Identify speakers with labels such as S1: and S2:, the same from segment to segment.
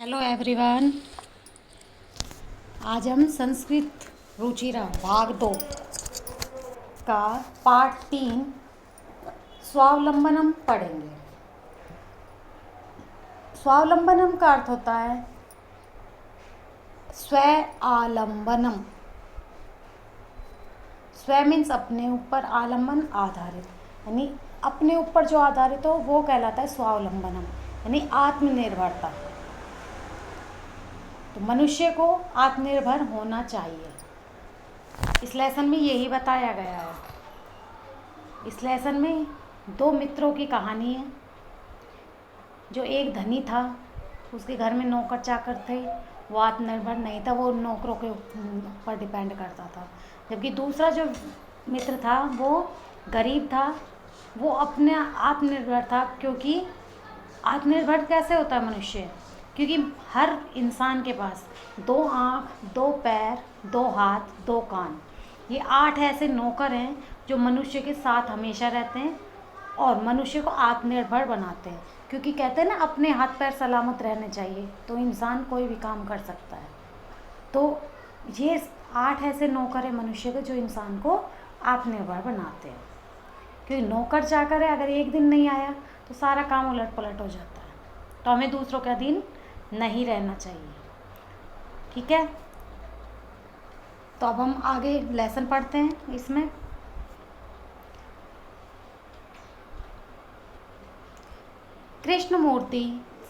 S1: Hello everyone. आज हम संस्कृत रुचिरा भाग 2 का पार्ट 3 स्वावलंबनम पढ़ेंगे। स्वावलंबनम का अर्थ होता है स्व आलंबनम। स्व मीन्स अपने ऊपर, आलंबन आधारित, यानी अपने ऊपर जो आधारित हो वो कहलाता है स्वावलंबनम, यानी आत्मनिर्भरता। तो मनुष्य को आत्मनिर्भर होना चाहिए। इस लेसन में यही बताया गया है। इस लेसन में दो मित्रों की कहानी है। जो एक धनी था, उसके घर में नौकर चाकर थे, वो आत्मनिर्भर नहीं था, वो नौकरों के ऊपर डिपेंड करता था। जबकि दूसरा जो मित्र था वो गरीब था, वो अपने आत्मनिर्भर था। क्योंकि आत्मनिर्भर कैसे होता है मनुष्य? क्योंकि हर इंसान के पास 2 आँख, 2 पैर, 2 हाथ, 2 कान, ये 8 ऐसे नौकर हैं जो मनुष्य के साथ हमेशा रहते हैं और मनुष्य को आत्मनिर्भर बनाते हैं। क्योंकि कहते हैं ना, अपने हाथ पैर सलामत रहने चाहिए तो इंसान कोई भी काम कर सकता है। तो ये 8 ऐसे नौकर हैं मनुष्य के जो इंसान को आत्मनिर्भर बनाते हैं। क्योंकि नौकर चाकर है, अगर एक दिन नहीं आया तो सारा काम उलट पलट हो जाता है। तो हमें दूसरों के अधीन नहीं रहना चाहिए। ठीक है, तो अब हम आगे लेसन पढ़ते हैं। इसमें कृष्णमूर्ति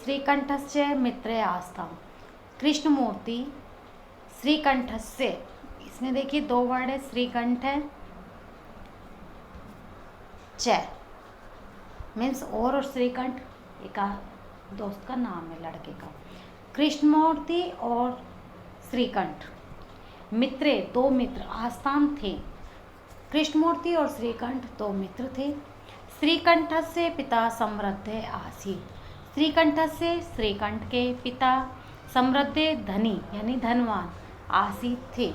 S1: श्रीकंठस्य मित्रे आस्था। कृष्णमूर्ति श्रीकंठस्य, इसमें देखिए 2 वर्ड है, श्रीकंठ है, च मीन्स और श्रीकंठ एक दोस्त का नाम है, लड़के का। कृष्णमूर्ति और श्रीकंठ मित्रे, 2 मित्र, आस्ताम थे। कृष्णमूर्ति और श्रीकंठ 2 मित्र थे। श्रीकंठस्य पिता समृद्धे आसीत्। श्रीकंठस्य, श्रीकंठ के पिता, समृद्धे धनी यानी धनवान, आसीत् थे।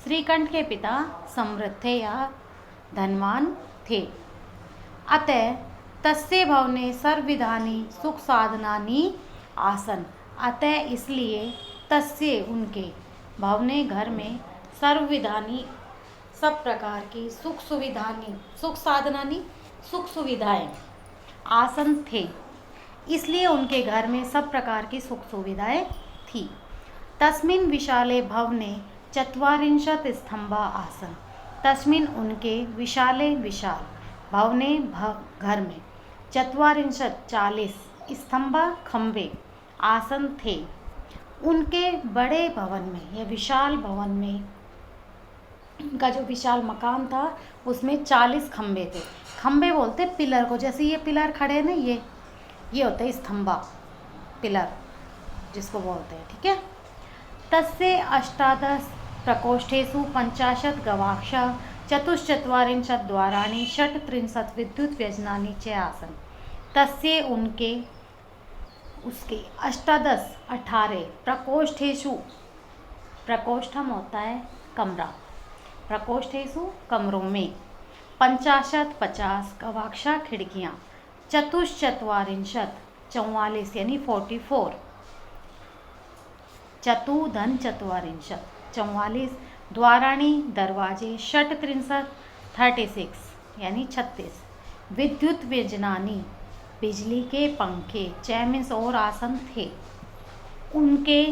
S1: श्रीकंठ के पिता समृद्धे या धनवान थे। अतः तस्य भवने सर्वविधानि सुख साधनानि आसन। अतः इसलिए तस्य उनके, भवने घर में, सर्वविधानि सब प्रकार की, सुख सुविधानि सुख साधनानि सुख सुविधाएं, आसन थे। इसलिए उनके घर में सब प्रकार की सुख सुविधाएं थी। तस्मिन् विशाले भवने चत्वारिंशत् स्तंभा आसन। तस्मिन् उनके, विशाले विशाल, भवने घर में, चत्वारिंशत् 40 स्तंभा खंबे, आसन थे। उनके बड़े भवन में या विशाल भवन में, उनका जो विशाल मकान था उसमें 40 खंबे थे। खंबे बोलते पिलर को, जैसे ये पिलर खड़े हैं ना, ये होता है स्तंभा, पिलर जिसको बोलते हैं। ठीक है। तस्य अष्टादश प्रकोष्ठेषु 50 गवाक्षा, चतुश्चत्वारिंशत् द्वाराणि, 38 विद्युत व्यजनानि च आसन्। तस्य उनके, उसके, अष्टादश 18 प्रकोष्ठेषु, प्रकोष्ठम होता है कमरा, प्रकोष्ठेषु कमरों में, 50 गवाक्षा खिड़कियाँ, चतुश्चत्वारिंशत् 44 यानी 44, चतुधन चत्वारिंशत् 44, द्वाराणी दरवाजे, 36 36 यानी 36, विद्युत व्यजनानी बिजली के पंखे, 6 मीन्स और, आसन थे। उनके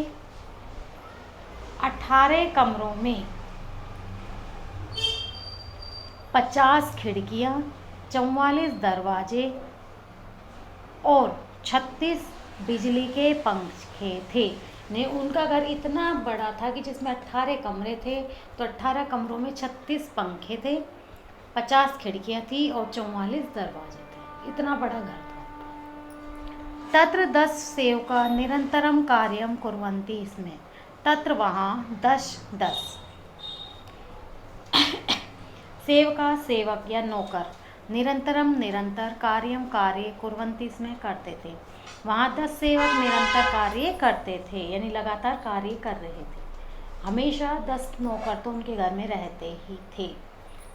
S1: 18 कमरों में 50 खिड़कियाँ, 44 दरवाजे और 36 बिजली के पंखे थे। ने उनका घर इतना बड़ा था कि जिसमें 18 कमरे थे, तो 18 कमरों में 36 पंखे थे, 50 खिड़कियाँ थी और 44 दरवाजे थे। इतना बड़ा घर था। तत्र 10 सेवका निरंतरम कार्यम कुर्वन्ति। इसमें तत्र, वहाँ, 10 सेवका सेवक या नौकर, निरंतरम निरंतर, कार्यम कार्य, कुर्वन्ति इसमें करते थे। वहाँ 10 सेवक निरंतर कार्य करते थे, यानी लगातार कार्य कर रहे थे। हमेशा 10 नौकर तो उनके घर में रहते ही थे।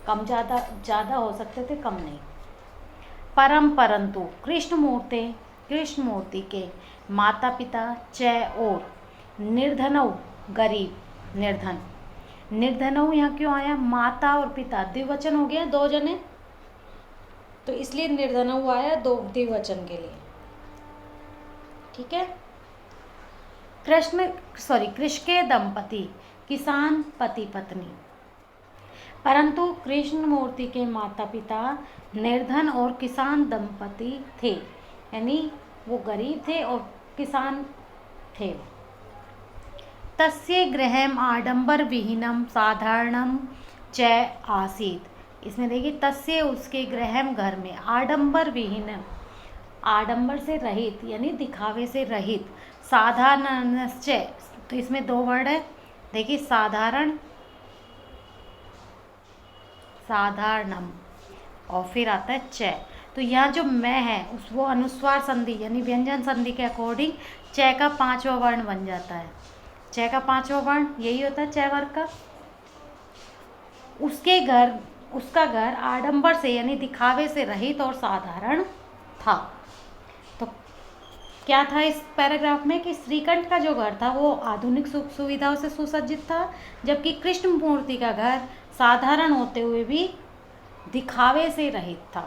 S1: कम ज़्यादा हो सकते थे, कम नहीं। परंतु कृष्णमूर्ति के माता पिता च और निर्धनौ गरीब निर्धन। निर्धनौ यहाँ क्यों आया? माता और पिता द्विवचन हो गया, दो जने, तो इसलिए निर्धनौ आया दो द्विवचन के लिए। ठीक है। कृषके दंपति किसान पति पत्नी। परंतु कृष्ण मूर्ति के माता पिता निर्धन और किसान दंपति थे, यानी वो गरीब थे और किसान थे। तस्य गृहम आडंबर विहीनम साधारणम च आसीत। इसमें देखिए तस्य उसके गृहम घर में आडंबर विहीनम आडंबर से रहित यानी दिखावे से रहित साधारणश्च, तो इसमें दो वर्ड है देखिए साधारण साधारणम और फिर आता है च। तो यहाँ जो मैं है उस वो अनुस्वार संधि यानी व्यंजन संधि के अकॉर्डिंग च का 5वां वर्ण बन जाता है। च का 5वां वर्ण यही होता है च वर्ग का। उसका घर आडंबर से यानी दिखावे से रहित और साधारण था। तो क्या था इस पैराग्राफ में कि श्रीकंठ का जो घर था वो आधुनिक सुख सुविधाओं से सुसज्जित था, जबकि कृष्ण मूर्ति का घर साधारण होते हुए भी दिखावे से रहित था,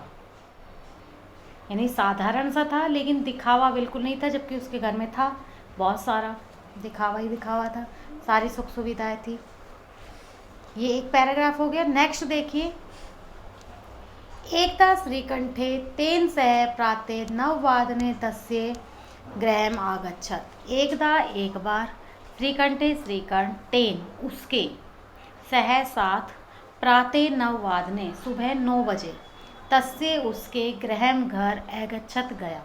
S1: यानी साधारण सा था लेकिन दिखावा बिल्कुल नहीं था, जबकि उसके घर में था बहुत सारा दिखावा ही दिखावा था, सारी सुख सुविधाएं थी। ये एक पैराग्राफ हो गया। नेक्स्ट देखिए, एकदा श्रीकंठे तेन सह प्रातः 9 तस्य गृहम आगच्छत। एकदा एक बार श्रीकंठे श्रीकंठ तेन उसके सह साथ प्रातः 9 सुबह 9 बजे तस्य उसके गृहम घर आगच्छत गया।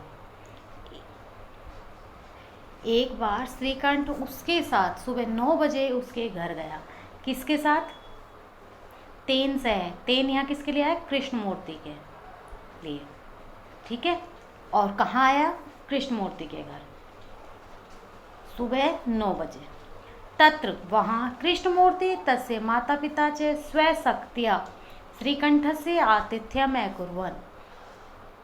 S1: एक बार श्रीकंठ उसके साथ सुबह 9 बजे उसके घर गया। किसके साथ? तेन से। तेन यहाँ किसके लिए आया? कृष्ण मूर्ति के लिए। ठीक है। और कहाँ आया? कृष्ण मूर्ति के घर सुबह 9 बजे। तत्र वहाँ कृष्ण मूर्ति तस्य माता पिता च स्वशक्त्या श्रीकंठस्य आतिथ्यम अकुर्वन्।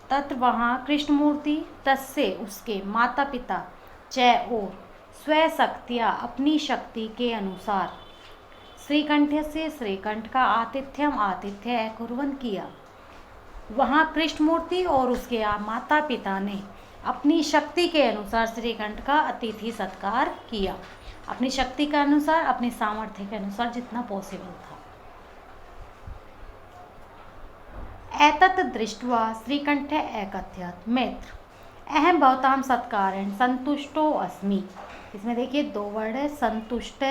S1: तत्र वहाँ कृष्ण मूर्ति तस्य उसके माता पिता च और स्वशक्त्या अपनी शक्ति के अनुसार श्रीकंठ से श्रीकंठ का आतिथ्यम आतिथ्य अकुर्वन् किया। वहाँ कृष्ण मूर्ति और उसके माता पिता ने अपनी शक्ति के अनुसार श्रीकंठ का अतिथि सत्कार किया, अपनी शक्ति के अनुसार, अपनी सामर्थ्य के अनुसार जितना पॉसिबल था। एतत् दृष्ट्वा श्रीकंठ अकथयत् मित्र अहम भवतां सत्कारेण संतुष्टो अस्मि। इसमें देखिए दो वर्ड है, संतुष्ट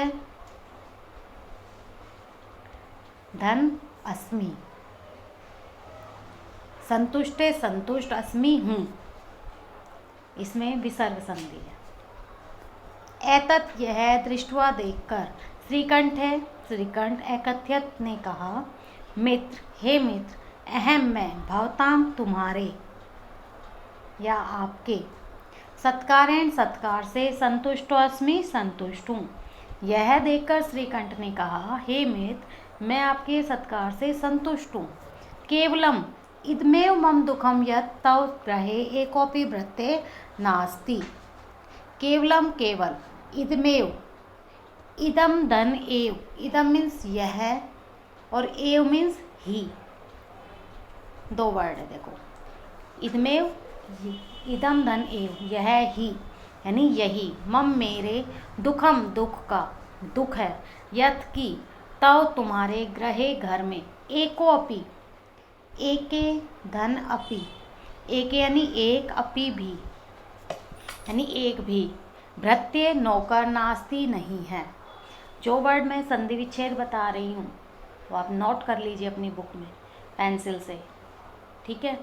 S1: धन अस्मि। संतुष्ट संतुष्ट, अस्मि हूँ, इसमें विसर्ग संधि है। एतत् यह दृष्टवा देखकर श्रीकंठ है श्रीकंठ अकथयत ने कहा मित्र हे मित्र अहम मैं भवताम तुम्हारे या आपके सत्कारेण सत्कार से संतुष्टो अस्मि संतुष्ट हूँ। यह देखकर श्रीकंठ ने कहा हे मित्र मैं आपके सत्कार से संतुष्ट हूँ। केवलम इदमेव मम दुखम यत् तव ग्रहे एकोपि भृत्ते नास्ति। केवलम केवल, इदमेव इदम धन एव, इदम मीन्स यह और एव मीन्स ही, दो वर्ड है देखो। इदमेव इदम धन एव, यह ही यानी यही, मम मेरे, दुखम दुख का, दुख है, यत् की तव तुम्हारे, ग्रहे घर में, एको अपि एके धन अपि, एक यानी एक, अपि भी यानी एक भी, भृत्य नौकर नास्ति नहीं है। जो वर्ड मैं संधि विच्छेद बता रही हूँ वो आप नोट कर लीजिए अपनी बुक में पेंसिल से, ठीक है,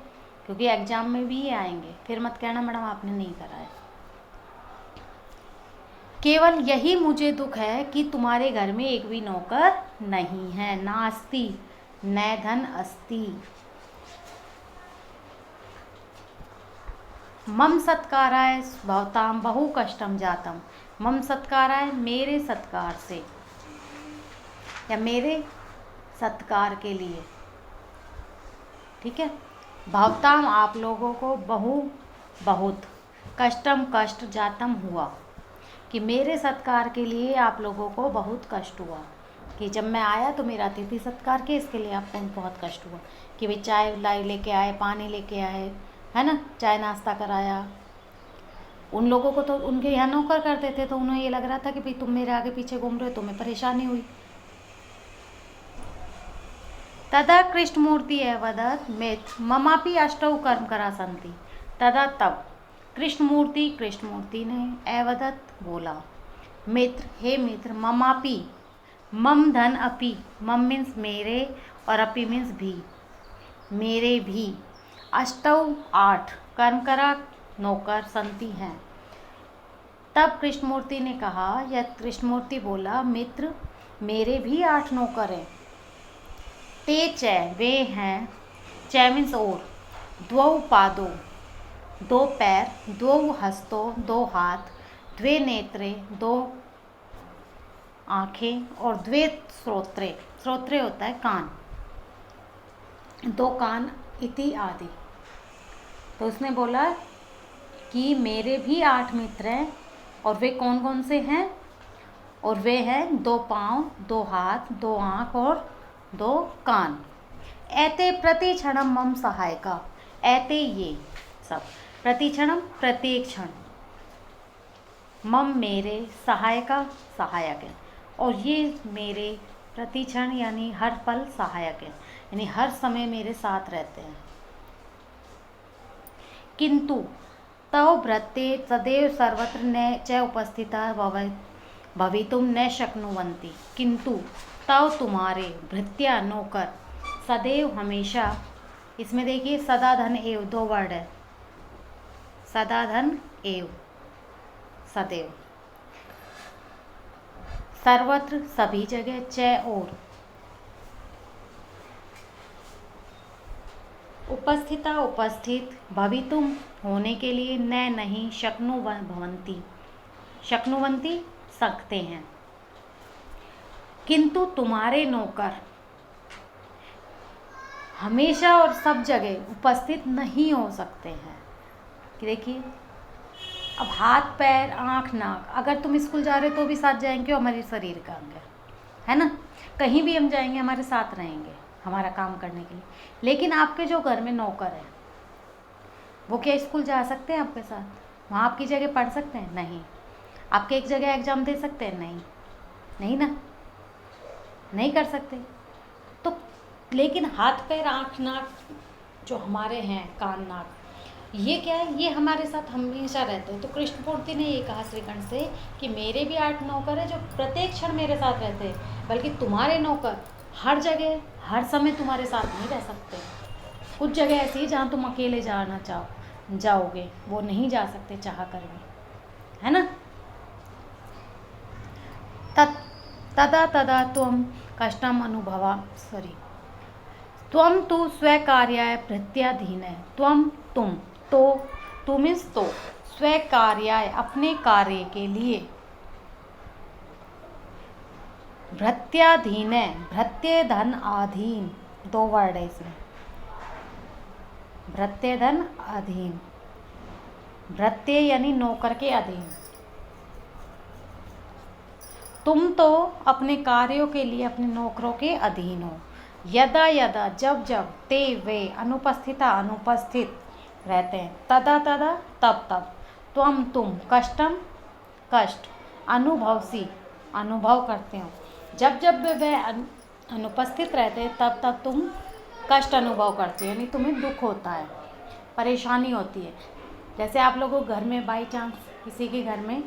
S1: क्योंकि एग्जाम में भी ये आएंगे, फिर मत कहना मैडम आपने नहीं करा है। केवल यही मुझे दुख है कि तुम्हारे घर में एक भी नौकर नहीं है। नास्ति न धन अस्ति। मम सत्काराय भवताम बहु कष्टम जातम। मम सत्काराय मेरे सत्कार से या मेरे सत्कार के लिए, ठीक है। भवताम आप लोगों को, बहु बहुत, कष्टम कष्ट जातम हुआ, कि मेरे सत्कार के लिए आप लोगों को बहुत कष्ट हुआ, कि जब मैं आया तो मेरा अतिथि सत्कार के इसके लिए आपको बहुत कष्ट हुआ, कि भाई चाय लाई लेके आए, पानी लेके आए, है ना, चाय नाश्ता कराया। उन लोगों को तो उनके यहाँ नौकर करते थे, तो उन्हें ये लग रहा था कि भाई तुम मेरे आगे पीछे घूम रहे हो, तुम्हें परेशानी हुई। तदा कृष्णमूर्ति अवदत् मित ममापि अष्टौ कर्म करा संति। तदा तब कृष्णमूर्ति ने अवदत् बोला, मित्र हे मित्र, ममापि, मम धन अपि, मम मीन्स मेरे और अपि मीन्स भी, मेरे भी, अष्टौ 8 कर्म करा नौकर संति हैं। तब कृष्णमूर्ति ने कहा, या कृष्णमूर्ति बोला, मित्र मेरे भी 8 नौकर हैं। ते चै वे हैं, चै मीन्स और, द्वौ पादो 2 पैर, द्वौ हस्तो 2 हाथ, द्वे नेत्रे 2 आँखें, और द्वे श्रोत्रे, श्रोत्रे होता है कान, 2 कान इति आदि। तो उसने बोला कि मेरे भी 8 मित्र हैं, और वे कौन कौन से हैं, और वे हैं 2 पाँव, 2 हाथ, 2 आँख और 2 कान। एते प्रति क्षणम मम सहायका, एते ये सब, प्रति क्षणम प्रत्येक क्षण, मम मेरे, सहायका सहायक है, और ये मेरे प्रति क्षण यानी हर पल सहायक है, यानी हर समय मेरे साथ रहते हैं। किंतु तव भृत्ये सदैव सर्वत्र न च उपस्थिता भवितुम न शक्नुवन्ति। किंतु तव तुम्हारे भृत्या नौकर सदैव हमेशा, इसमें देखिए सदा धन एव 2 वर्ड है, सदा धन एव, सदैव, सर्वत्र सभी जगह, च और, उपस्थिता उपस्थित, भवितुम होने के लिए, न नहीं, शक्नुवन्ति, शक्नुवन्ति सकते हैं। किंतु तुम्हारे नौकर हमेशा और सब जगह उपस्थित नहीं हो सकते हैं। कि देखिए अब हाथ पैर आँख नाक, अगर तुम स्कूल जा रहे हो तो भी साथ जाएंगे, हमारे शरीर का अंग है ना, कहीं भी हम जाएंगे हमारे साथ रहेंगे हमारा काम करने के लिए। लेकिन आपके जो घर में नौकर है वो क्या स्कूल जा सकते हैं आपके साथ, वहाँ आपकी जगह पढ़ सकते हैं? नहीं। आपके एक जगह एग्ज़ाम दे सकते हैं? नहीं, नहीं ना, नहीं कर सकते। तो लेकिन हाथ पैर आँख नाक जो हमारे हैं, कान नाक, ये क्या है, ये हमारे साथ हमेशा रहते हैं। तो कृष्णमूर्ति ने ये कहा श्रीकंठ से कि मेरे भी 8 नौकर हैं जो प्रत्येक क्षण मेरे साथ रहते हैं, बल्कि तुम्हारे नौकर हर जगह हर समय तुम्हारे साथ नहीं रह सकते। कुछ जगह ऐसी है जहाँ तुम अकेले जाना जाओगे, वो नहीं जा सकते चाह कर भी, है ना। तदा तदा तुम कष्टम अनुभवा, त्वं तु स्वकार्याय भृत्याधीन है, तुम तो मीन्स तो, स्वकार्याय अपने कार्य के लिए, भृत्याधीन है, भृत्य धन अधीन, 2 वर्ड है इसमें, भृत्य धन अधीन, भृत्य यानी नौकर के अधीन। तुम तो अपने कार्यों के लिए अपने नौकरों के अधीन हो। यदा यदा जब जब, ते वे, अनुपस्थिता अनुपस्थित रहते हैं, तदा तदा तब तब, तुम कष्टम कष्ट, अनुभवसी अनुभव करते हो। जब जब वे अनुपस्थित रहते हैं तब तब तुम कष्ट अनुभव करते हो, यानी तुम्हें दुख होता है, परेशानी होती है। जैसे आप लोगों घर में बाई चांस किसी के घर में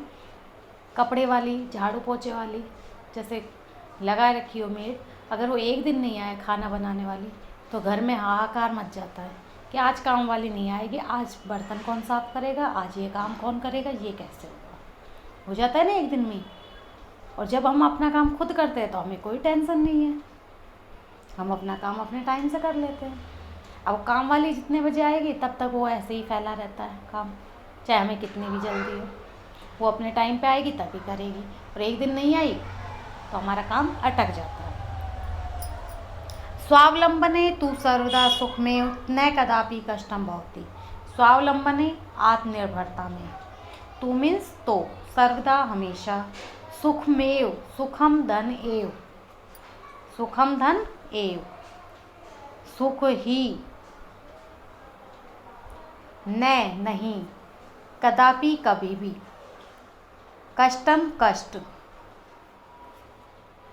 S1: कपड़े वाली, झाड़ू पोछे वाली जैसे लगा रखी हो मेड, अगर वो एक दिन नहीं आए खाना बनाने वाली, तो घर में हाहाकार मच जाता है कि आज काम वाली नहीं आएगी, आज बर्तन कौन साफ़ करेगा, आज ये काम कौन करेगा, ये कैसे होगा, हो जाता है ना एक दिन में। और जब हम अपना काम खुद करते हैं तो हमें कोई टेंशन नहीं है, हम अपना काम अपने टाइम से कर लेते हैं। अब काम वाली जितने बजे आएगी तब तक वो ऐसे ही फैला रहता है काम, चाहे हमें कितनी भी जल्दी हो, वो अपने टाइम पे आएगी तभी करेगी, और एक दिन नहीं आई तो हमारा काम अटक जाता है। स्वावलंबने तू सर्वदा सुख में न कदापि कष्टम भवति, स्वावलंबन है आत्मनिर्भरता में। तू मीन्स तो, सर्वदा हमेशा, सुखमेव सुखम धन एव, सुखम धन एव, सुख ही, न नहीं, कदापि कभी भी, कष्टम कष्ट,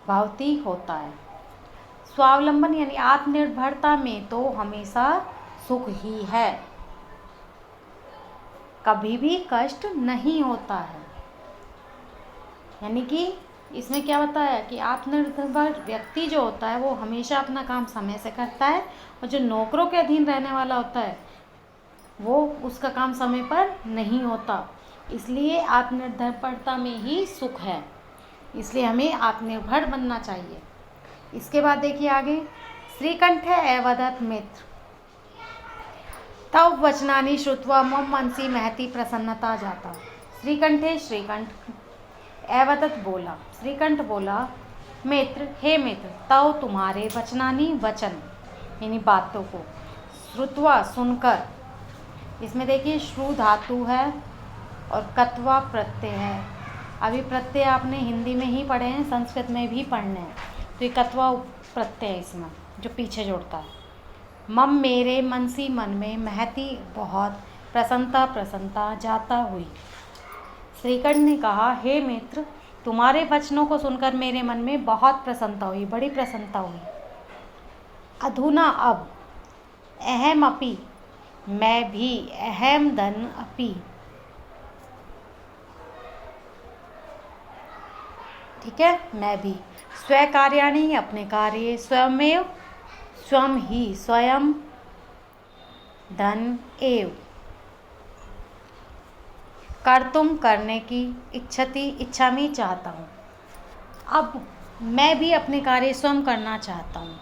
S1: भवती होता है। स्वावलंबन यानी आत्मनिर्भरता में तो हमेशा सुख ही है, कभी भी कष्ट नहीं होता है। यानी कि इसमें क्या होता है कि आत्मनिर्भर व्यक्ति जो होता है वो हमेशा अपना काम समय से करता है, और जो नौकरों के अधीन रहने वाला होता है वो उसका काम समय पर नहीं होता। इसलिए आत्मनिर्भरता में ही सुख है, इसलिए हमें आत्मनिर्भर बनना चाहिए। इसके बाद देखिए आगे, श्रीकंठ अवदत् मित्र तव वचनानि श्रुत्वा मम मनसि महती प्रसन्नता जाता। श्रीकंठे श्रीकंठ अवदत् बोला, श्रीकंठ बोला, मित्र हे मित्र, तव तुम्हारे वचनानि वचन यानी बातों को, श्रुत्वा सुनकर, इसमें देखिए श्रु धातु है और कत्वा प्रत्यय है। अभी प्रत्यय आपने हिंदी में ही पढ़े हैं, संस्कृत में भी पढ़ने हैं, तो ये कत्वा प्रत्यय है इसमें जो पीछे जोड़ता है। मम मेरे मनसी मन में, महती बहुत, प्रसन्नता प्रसन्नता जाता हुई। श्रीकंठ ने कहा, हे मित्र, तुम्हारे वचनों को सुनकर मेरे मन में बहुत प्रसन्नता हुई, बड़ी प्रसन्नता हुई। अधुना अब, अहम अपि मैं भी, अहम धन अपि, ठीक है, मैं भी, स्वकार्याणि अपने कार्य, स्वयमेव स्वयं ही, स्वयं धन एव, कर्तुम करने की, इच्छति इच्छा में चाहता हूँ। अब मैं भी अपने कार्य स्वयं करना चाहता हूँ,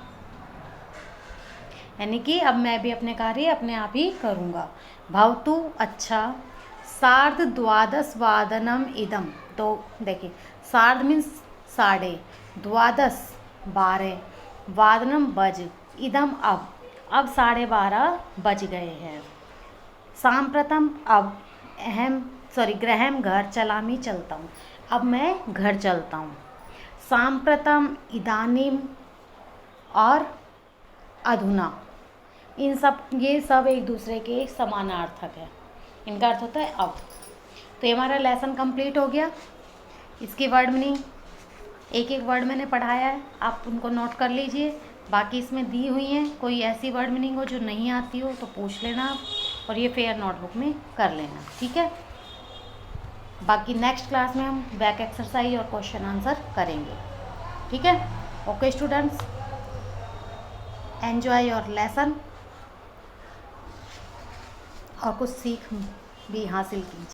S1: यानी कि अब मैं भी अपने कार्य अपने आप ही करूँगा। भवतु अच्छा, सार्ध द्वादश वादनम इदम, तो देखिए सार्ध मीन्स साढ़े, द्वादश 12, वादनम बज, इदम अब 12:30 बज गए हैं। सांप्रतम अब, गृहम घर, चलामी चलता हूँ, अब मैं घर चलता हूँ। सांप्रतम, इदानीम और अधुना, ये सब एक दूसरे के समानार्थक है, इनका अर्थ होता है अब। तो ये हमारा लेसन कंप्लीट हो गया। इसकी वर्ड मीनिंग एक एक वर्ड मैंने पढ़ाया है, आप उनको नोट कर लीजिए। बाकी इसमें दी हुई हैं, कोई ऐसी वर्ड मीनिंग हो जो नहीं आती हो तो पूछ लेना आप, और ये फेयर नोटबुक में कर लेना, ठीक है। बाकी नेक्स्ट क्लास में हम बैक एक्सरसाइज और क्वेश्चन आंसर करेंगे, ठीक है। Okay students, enjoy your lesson और कुछ सीख भी हासिल कीजिए।